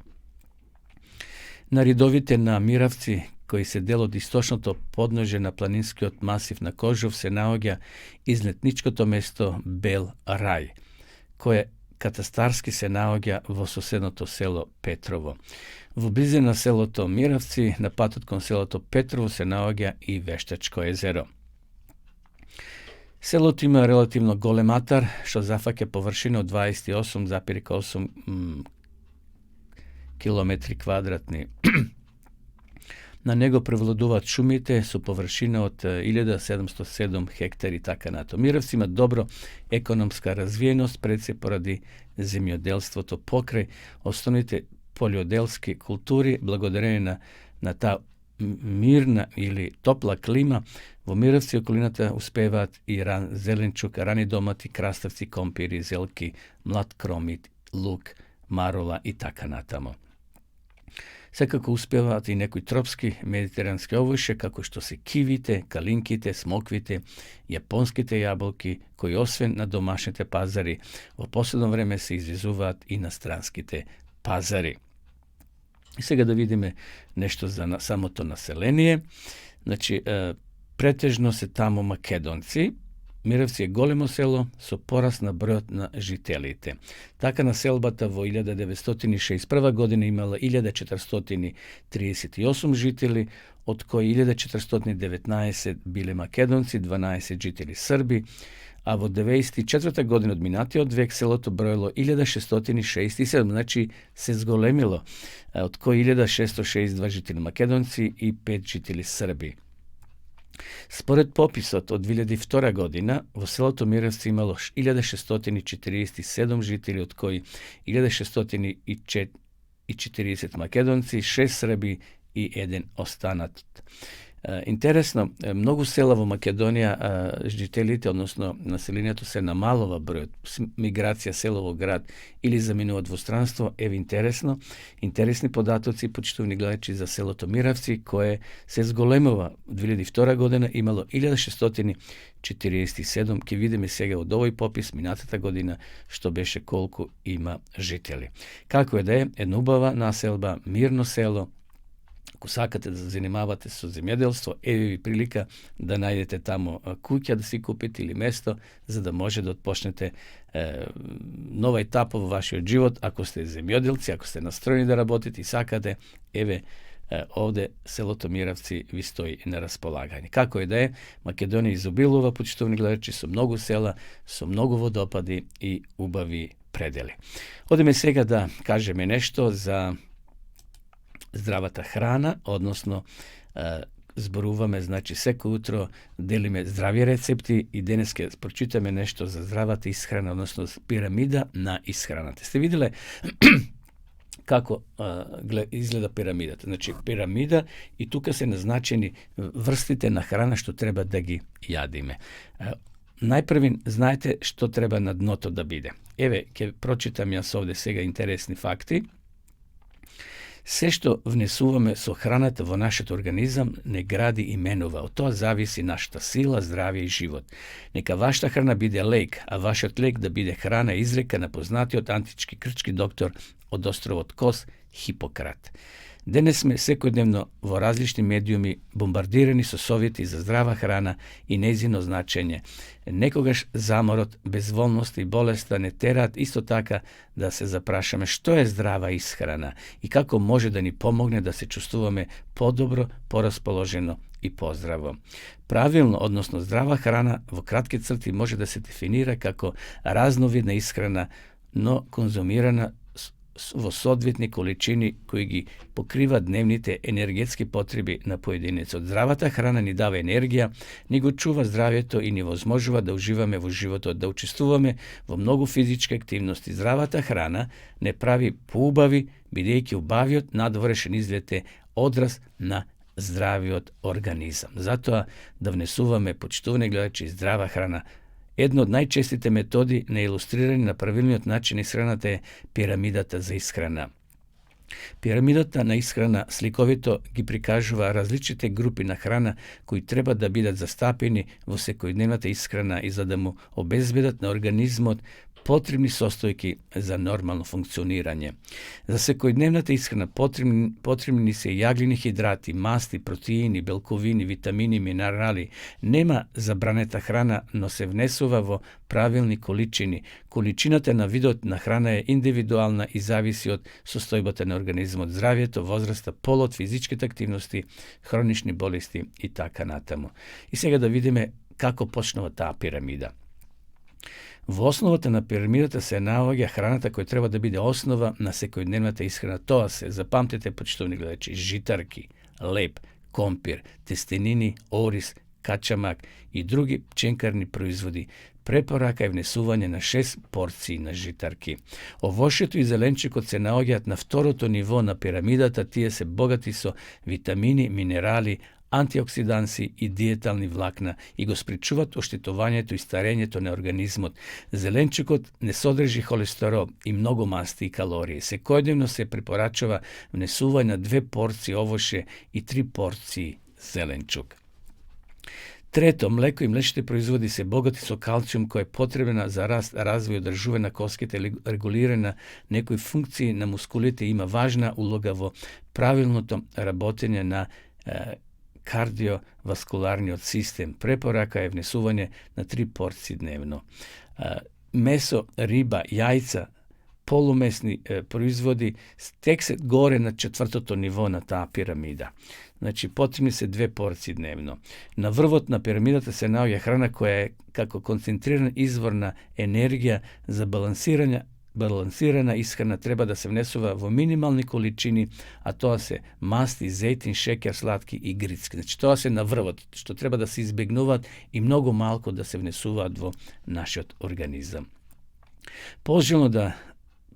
Speaker 2: На ридовите на Миравци, кои се дел од источното подножје на планинскиот масив на Кожов, се наоѓа излетничкото место Бел Рај, кое катастарски се наоѓа во соседното село Петрово. Во близина на селото Миравци, на патот кон селото Петрово, се наоѓа и Вештачко езеро. Селото има релативно голем атар, што зафаќа површина од 28,8 километри квадратни. На него превладуваат шумите со површина од 1707 хектари и така нато. Миравци има добро економска развиеност, пред се поради земјоделството покрај основните полиоделски култури, благодарение на таа мирна или топла клима. Во Миравци и околината успеваат и зеленчук, рани домати, краставци, компири, зелки, млад кромит, лук, марола и така натамо. Секако успеваат и некои тропски медитерански овојши, како што се кивите, калинките, смоквите, јапонските јаболки, кои освен на домашните пазари, во последно време се извезуваат и на странските пазари. И сега да видиме нешто за самото население. Значи, Pretežno се таму Македонци. Мировци е големо село со пораст на бројот на жителите. Така населбата во 1961 година имала 1438 жители, од кои 1419 биле македонци, 12 жители срби, а во 94 година од минатиот век селото броело 1667, значи се зголемило, од кои 1662 жители македонци и 5 жители срби. Според пописот од 2002 година, во селото Мировци имало 1647 жители, од кои 1640 македонци, 6 срби и 1 останат. Интересно, многу села во Македонија жителите, односно населението се намалува бројот, миграција село во град или заминуваат во странство. Еве интересни податоци, почитувани гледачи, за селото Мировци, кое се зголемува. Од 2002 година имало 1647, ќе видиме сега од овој попис минатата година што беше колку има жители. Како е да е, една убава населба, мирно село. Ако сакате да се занимавате со земјоделство, еве ви прилика да најдете таму куќа да си купите или место, за да може да отпочнете нова етапа во вашиот живот. Ако сте земјоделци, ако сте настроени да работите и сакате, еве овде селото Мировци ви стои на располагање. Како е да е, Македонија изобилува, почитувани гледачи, со многу села, со многу водопади и убави предели. Одеме сега да кажеме нешто за здравата храна, односно зборуваме, значи секој утро делиме здрави рецепти и денес ќе прочитаме нешто за здравата исхрана, односно пирамида на исхраната. Сте виделе како изгледа пирамидата? Значи пирамида и тука се назначени врстите на храна што треба да ги јадиме. Најпрвин, знаете што треба на дното да биде. Еве, ќе прочитам јас овде сега интересни факти. Се што внесуваме со храната во нашиот организам не гради и менува. Од тоа зависи нашата сила, здравје и живот. Нека вашата храна биде лек, а вашиот лек да биде храна, изрека на познатиот антички грчки доктор од островот Кос, Хипократ. Денес сме секојдневно во различни медиуми бомбардирани со совети за здрава храна и нејзино значење. Некогаш заморот, безволност и болеста не тераат исто така да се запрашаме што е здрава исхрана и како може да ни помогне да се чувствуваме подобро, порасположено и поздраво. Правилно, односно здрава храна во кратки црти може да се дефинира како разновидна исхрана, но конзумирана во соодветни количини кои ги покрива дневните енергетски потреби на поединецот. Здравата храна ни дава енергија, ни го чува здравјето и ни возможува да уживаме во животот, да учествуваме во многу физички активности. Здравата храна не прави поубави, бидејќи убавиот надворешен изглед е одраз на здравиот организам. Затоа да внесуваме, почитувани гледачи, здрава храна. Една од најчестите методи на илустрирање на правилниот начин исхраната е пирамидата за исхрана. Пирамидата на исхрана сликовито ги прикажува различните групи на храна кои треба да бидат застапени во секојдневната исхрана и за да му обезбедат на организмот потребни состојки за нормално функционирање. За секојдневната исхрана потребни се јаглени хидрати, масти, протеини, белковини, витамини, минерали. Нема забранета храна, но се внесува во правилни количини. Количината на видот на храна е индивидуална и зависи од состојбата на организмот, здравјето, возраста, полот, физичките активности, хронични болести и така натаму. И сега да видиме како почнува таа пирамида. Во основата на пирамидата се наоѓа храната која треба да биде основа на секојдневната исхрана. Тоа се, запамтете, почитувани гледачи, житарки, леб, компир, тестенини, ориз, качамак и други пченкарни производи. Препорака е внесување на 6 порции на житарки. Овошјето и зеленчукот се наоѓаат на второто ниво на пирамидата, тие се богати со витамини, минерали, антиоксиданси и диетални влакна и го спречуваат оштетувањето и старењето на организмот. Зеленчукот не содржи холестерол и многу масти и калории. Секојдневно се препорачува внесување на 2 порции овоше и 3 порции зеленчук. Трето, млеко и млечните производи се богати со калциум кој е потребна за раст, развој и одржување на коските, регулирање на некои функции на мускулите, има важна улога во правилното работење на kardiovaskularni sistem. Preporaka je vnesuvanje na 3 porcije dnevno. Meso, riba, jajca, polumesni proizvodi, tek se gore na 4. nivo na ta piramida. Znači, potrebni se 2 porcije dnevno. Na vrvot na piramidata se navija hrana koja je kako koncentrirana izvorna energija za balansirana ishrana treba da se vnesuva v minimalni količini, a to se masti, zejtin, šeker, slatki i gricki. Znači, to se na vrvot, što treba da se izbjegnuva i mnogo malko da se vnesuva v naš organizam.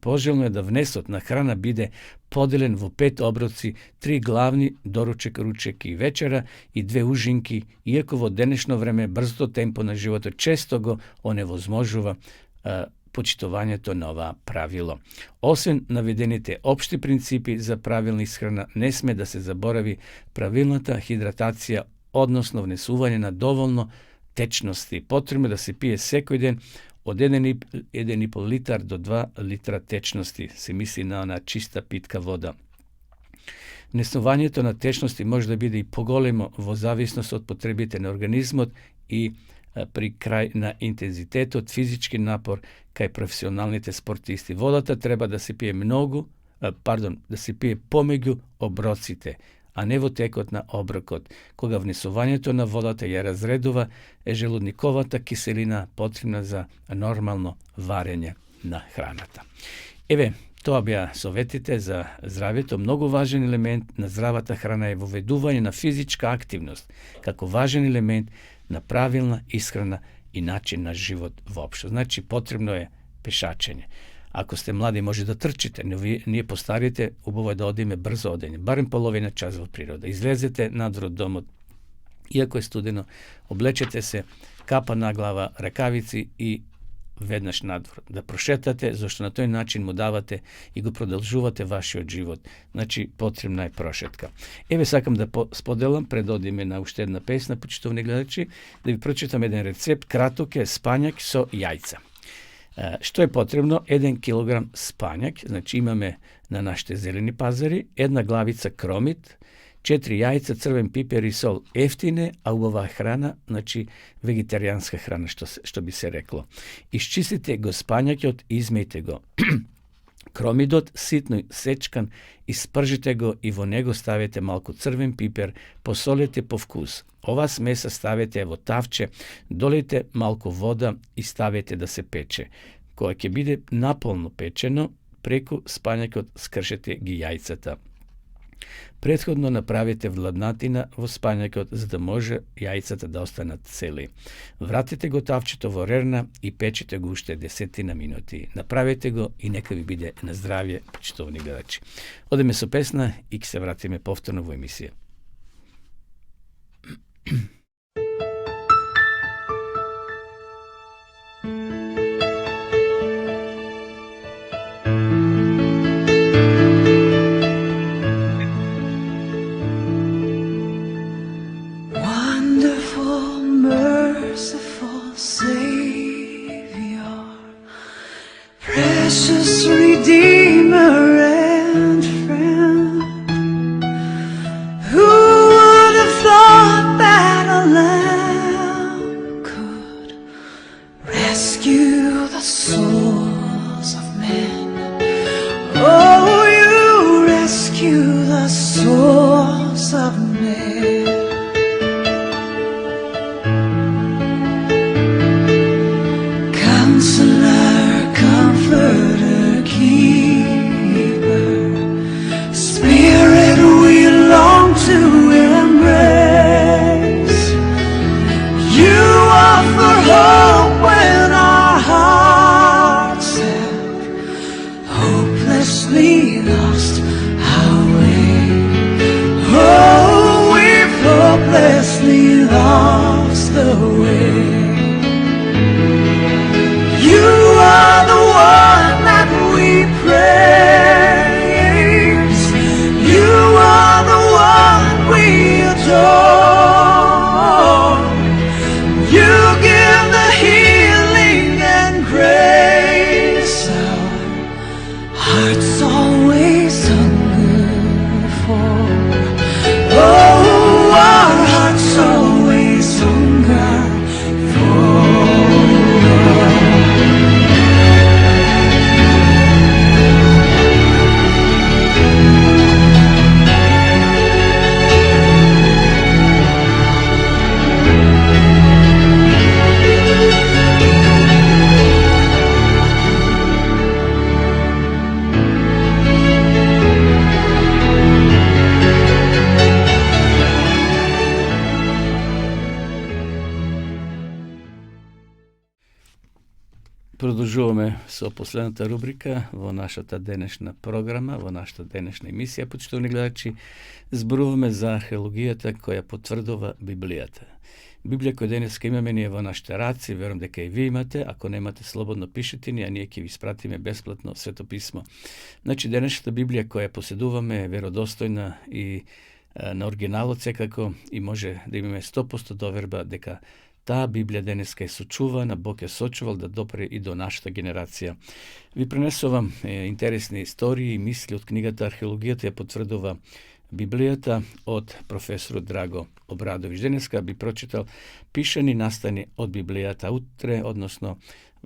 Speaker 2: Poželjno je da vnesot na hrana bide podeljen v 5 obroci, 3 glavni, doruček, ruček i večera i 2 užinki, iako vo današnje vreme brzo tempo na životu često go onevozmožuva počitovanje to nova pravilo. Osim navedenite opšti principi za pravilna ishrana, ne sme da se zaboravi pravilnata hidratacija, odnosno vnesuvanje na dovoljno tečnosti. Potrebno da se pije sekoj den od 1,5 litar do 2 litra tečnosti, se misli na ona čista pitka voda. Vnesuvanje to na tečnosti može da bide i pogolemo vo zavisnost od potrebite na organizmu i pri kraj na intenzitetu od fizički napor kaj profesionalnite sportisti. Vodata treba da se pije da se pije pomegu obrocite, a ne vo tekot na obrokot. Koga vnesovanjето na vodата je razredova, je želudnikovata kiselina potrebna za normalno varenje na hraната. Еве, тоа беа советите за здравјето. Многу важен елемент на здравата храна е воведување на физичка активност, како важен елемент на правилна исхрана и начин на живот воопшто. Значи, потребно е пешачење. Ако сте млади, може да трчите, но ние постарите, убаво е да одиме брзо одење, барем половина час во природа. Излезете надвор од домот, иако е студено, облечете се, капа на глава, ракавици и веднаш надвор. Да прошетате, зашто на тој начин му давате и го продолжувате вашиот живот. Значи, потребна е прошетка. Еве, сакам да споделам, пред одиме на уште една песна, почитувани гледачи, да ви прочитам еден рецепт, краток е спањак со јајца. Што е потребно? 1 килограм спањак, значи имаме на нашите зелени пазари, 1 главица кромит, 4 јајца, црвен пипер и сол, ефтине, а убава храна, значи вегетаријанска храна, што би се рекло. Исчистите го спањакот, измејте го. Кромидот ситно сечкан, испржите го и во него ставите малку црвен пипер, посолете по вкус. Ова смеса ставите во тавче, долете малку вода и ставите да се пече. Кога ќе биде наполно печено, преку спањакот скршете ги јајцата. Претходно направите владнатина во спањакот, за да може јајцата да останат цели. Вратите го тавчето во рерна и печете го уште 10 минути. Направете го и нека ви биде на здравје, почитувани гледачи. Одеме со песна и ќе се вратиме повторно во емисија.
Speaker 5: Precious Redeemer and friend, who would have thought that a lamb could rescue the souls of men? Oh, you rescue the souls of men. Counselor, Comforter, Keeper, Spirit we long to embrace. You offer hope when our hearts have hopelessly lost our way. Oh, we've hopelessly lost the way. You are the one that we praise. You are the one we adore. You give the healing and grace our hearts always hunger for. Oh, our
Speaker 2: Продолжуваме со последната рубрика во нашата денешна програма, во нашата денешна емисија. Почитувани гледачи, зборуваме за археологијата која потврдува Библијата. Библија која денеска имаме ние во нашите раци, верувам дека и ви имате. Ако немате, слободно пишете ни, а ние ќе ви спратиме бесплатно Свето писмо. Значи, денешната Библија која поседуваме е веродостојна и на оригиналот секако и може да имаме 100% доверба дека таа Библија денеска е сочувана, Бог е сочувал да допре и до нашата генерација. Ви пренесувам интересни истории и мисли од книгата Археологијата ја потврдува Библијата од професорот Драго Обрадович. Денеска би прочитал пишани настани од Библијата. Утре, односно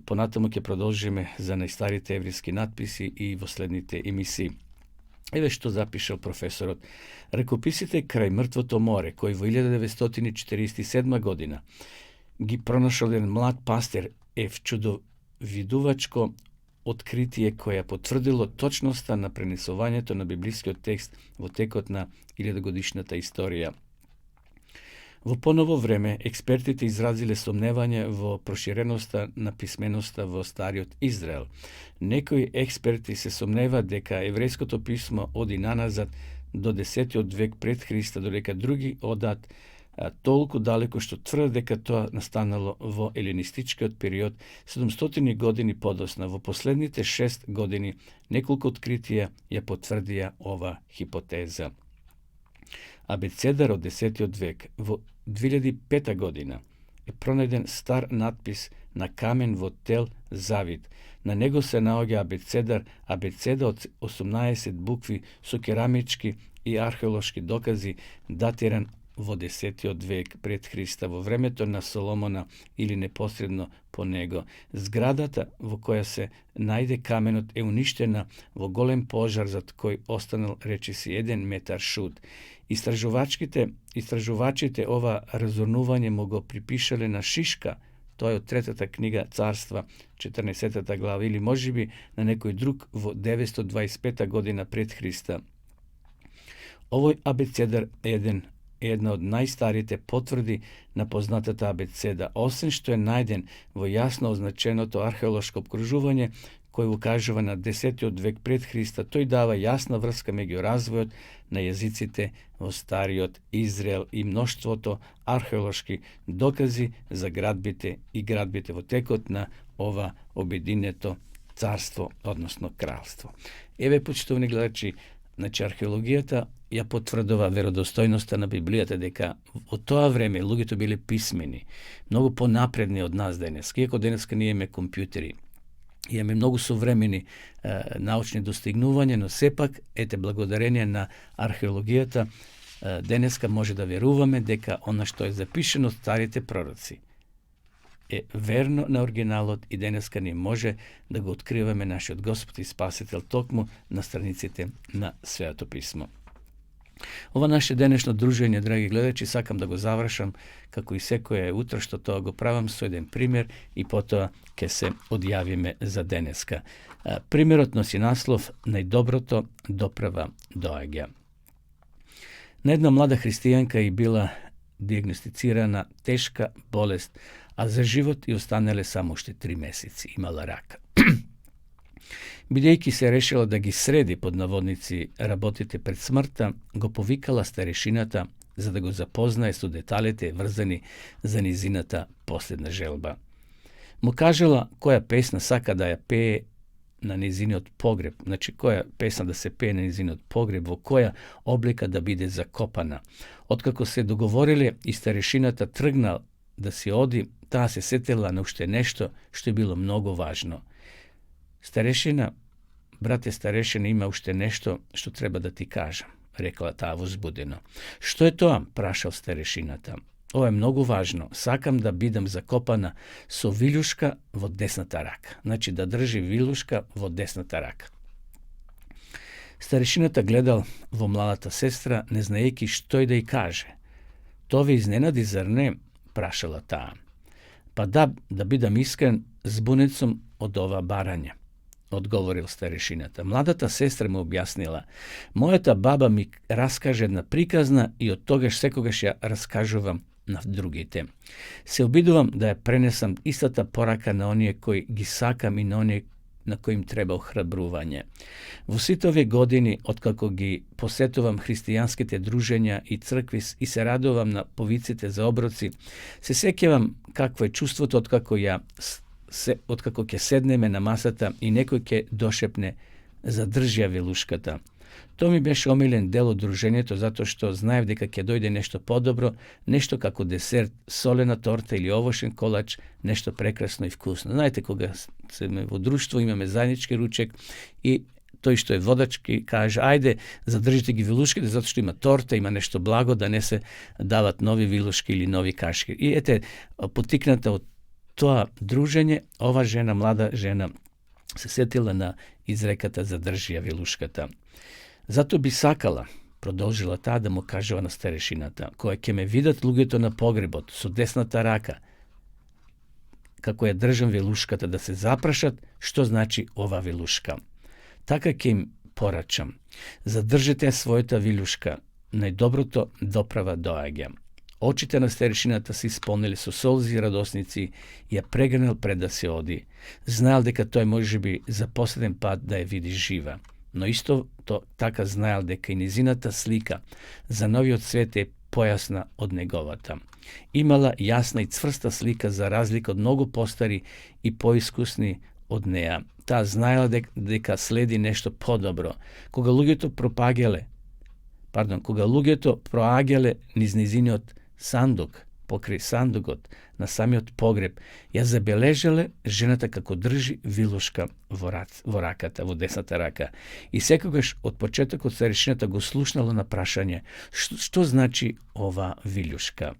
Speaker 2: понатаму ќе продолжиме за најстарите еврејски надписи и во следните емисии. Еве што запишал професорот. Рекописите крај Мртвото море, кој во 1947 година ги пронашол еден млад пастир, е чудовидувачко откритие која потврдило точноста на пренесувањето на библискиот текст во текот на 1000-годишната историја. Во поново време, експертите изразиле сомневање во проширеноста на писменоста во Стариот Израел. Некои експерти се сомневаат дека еврејското писмо оди наназад до 10 век пред Христа, додека други одат толку далеко што тврдат дека тоа настанало во еленистичкиот период 700 години подосна. Во последните 6 години неколку откритија ја потврдија ова хипотеза. Абецедар од 10 век во 2005 година е пронајден стар надпис на камен во Тел Завид. На него се наоѓа абецеда од 18 букви со керамички и археолошки докази, датиран во 10 век пред Христа, во времето на Соломона или непосредно по него. Зградата во која се најде каменот е уништена во голем пожар, зад кој останал речиси 1 метар шут. Истражувачите ова разорнување му го припишале на Шишка, тоа е од третата книга Царства, 14 глава, или можеби на некој друг во 925 година пред Христа. Овој абецедар е една од најстарите потврди на познатата абецеда, освен што е најден во јасно означеното археолошко обкружување кој укажува на 10 век пред Христа. Тој дава јасна врска меѓу развојот на јазиците во Стариот Израел и мноштвото археолошки докази за градбите во текот на ова обединето царство, односно кралство. Еве, почитувани гледачи, значи археологијата ја потврдува веродостојноста на Библијата, дека од тоа време луѓето биле писмени, многу понапредни од нас денес. Иако денеска ние имаме компјутери, имаме многу современи научни достигнувања, но сепак, благодарение на археологијата, денеска може да веруваме дека она што е запишено од старите пророци е верно на оригиналот и денеска ни може да го откриваме нашиот Господ и Спасител токму на страниците на Светото писмо. Ова наше денешно дружење, драги гледачи, сакам да го завршам, како и секоја утро што тоа го правам, со еден пример и потоа ќе се одјавиме за денеска. Примерот носи наслов "Најдоброто доправа доаѓа". На една млада христијанка и била диагностицирана тешка болест, а за живот и останале само уште 3 месеци. Имала рак. Бидејќи се решила да ги среди под наводници работите пред смртта, го повикала старешината за да го запознае со деталите врзани за низината последна желба. Му кажала која песна сака да ја пее на низиниот погреб, значи која песна да се пее на низиниот погреб, во која облика да биде закопана. Откако се договориле и старешината тргнал да си оди, таа се сетила на уште нешто што е било многу важно. Старешина, брате старешина, има уште нешто што треба да ти кажам, рекла таа возбудено. Што е тоа? Прашал старешината. Ова е многу важно. Сакам да бидам закопана со вилјушка во десната рака. Значи да држи вилјушка во десната рака. Старешината гледал во младата сестра, не знаејќи што и да ја каже. Тоа ве изненади, зар не? Прашала таа. Па да бидам искрен, збунет сум од ова барање, одговорил старешината. Младата сестра му објаснила. Мојата баба ми раскаже една приказна и од тогаш секогаш ја раскажувам на другите. Се обидувам да ја пренесам истата порака на оние кои ги сакам и на оние на кои им треба охрабрување. Во сите овие години, откако ги посетувам христијанските дружења и цркви и се радувам на повиците за оброци, се сеќавам какво е чувството откако ќе седнеме на масата и некој ќе дошепне задржи ја велушката. Тоа ми беше омилен дел од дружењето затоа што знаев дека ќе дојде нешто подобро, нешто како десерт, солена торта или овошен колач, нешто прекрасно и вкусно. Знаете, кога сме во друштво, имаме заеднички ручек и тој што е водачки каже, ајде, задржите ги вилушките, затоа што има торта, има нешто благо, да не се дават нови вилушки или нови кашки. И ете, потикната од тоа дружење, ова жена, млада жена, се сетила на изреката задржи ја вилушката. Затоа би сакала, продолжила таа, да му кажува на старешината, која ќе ме видат луѓето на погребот со десната рака, како ја држам велушката, да се запрашат што значи ова велушка. Така ќе им порачам. Задржете својата вилушка, најдоброто доправа доаѓа. Очите на старешината се исполнили со солзи и радосници и ја прегнал пред да се оди. Знаел дека тој можеби за последен пат да ја види жива. Но исто така знаел дека и низината слика за новиот свет е појасна од неговата. Имала јасна и цврста слика за разлика од многу постари и поискусни од неа. Таа знаела дека следи нешто подобро. Кога луѓето проаѓале низ низиниот сандук, покрај сандугот на самиот погреб, ја забележале жената како држи вилушка во раката, во десната рака. И секогаш од почетокот старешината го слушнало на прашање што значи ова вилушка.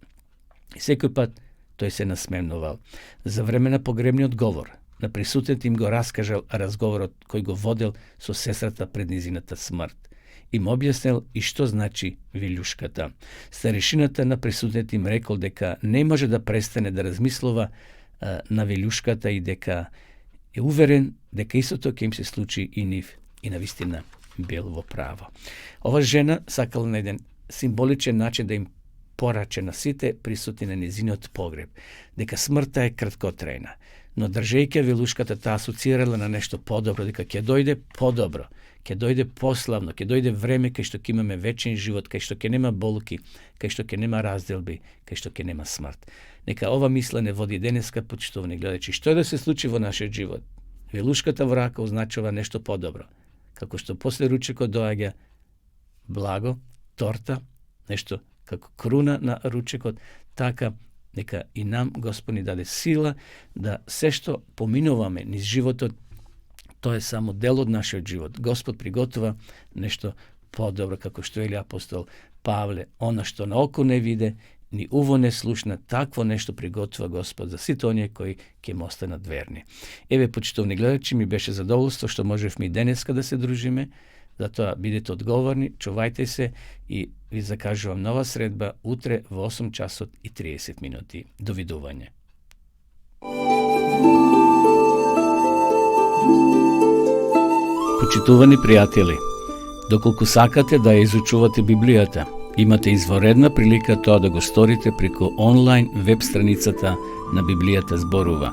Speaker 2: И секој пат тој се насмевнувал. За време на погребниот говор, на присутните им го раскажал разговорот кој го водел со сестрата пред низината смрт. Им објаснил и што значи вилушката. Старешината на присутните им рекол дека не може да престане да размислува на вилушката и дека е уверен дека истото ќе им се случи и нив, и навистина бил во право. Ова жена сакала на еден символичен начин да им пораче на сите присутни на низиниот погреб, дека смртта е краткотрајна, но држејќи вилушката таа асоцирала на нешто подобро, дека ќе дојде подобро, ќе дојде пославно, ќе дојде време кај што ќе имаме вечен живот, кај што ќе нема болки, кај што ќе нема разделби, кај што ќе нема смрт. Нека ова мисла не води денеска, почитувани гледачи, што да се случи во нашиот живот. Вилушката во рака означува нешто подобро. Како што после ручекот доаѓа благо, торта, нешто како круна на ручекот, така нека и нам Господ ни даде сила да се што поминуваме низ животот, тоа е само дел од нашиот живот. Господ приготова нешто подобро, како што вели апостол Павле, она што на око не виде, ни уво не слушна, такво нешто приготова Господ за сите оние кои ќе му останат верни. Еве, почитувани гледачи, ми беше задоволство што можевме и денеска да се дружиме, затоа бидете одговорни, чувајте се и ви закажувам нова средба утре во 8 часот и 30 минути. Довидување. Почитувани пријатели, доколку сакате да ја изучувате Библијата, имате изворедна прилика тоа да го сторите преку онлайн веб страницата на Библијата зборува.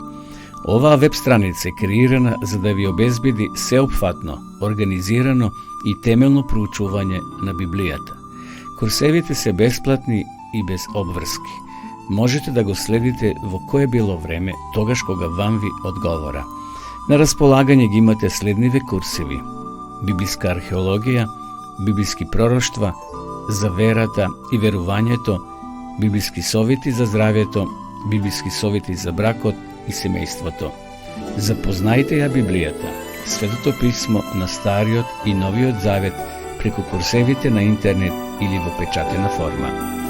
Speaker 2: Оваа веб страница е креирана за да ви обезбеди сеопфатно, организирано и темелно проучување на Библијата. Курсевите се бесплатни и без обврски. Можете да го следите во кое било време, тогаш кога вам ви одговора. На располагање ги имате следниве курсеви: библиска археологија, библиски пророштва, за верата и верувањето, библиски совети за здравјето, библиски совети за бракот и семејството. Запознајте ја Библијата, Светото писмо на Стариот и Новиот Завет преку курсевите на интернет или во печатена форма.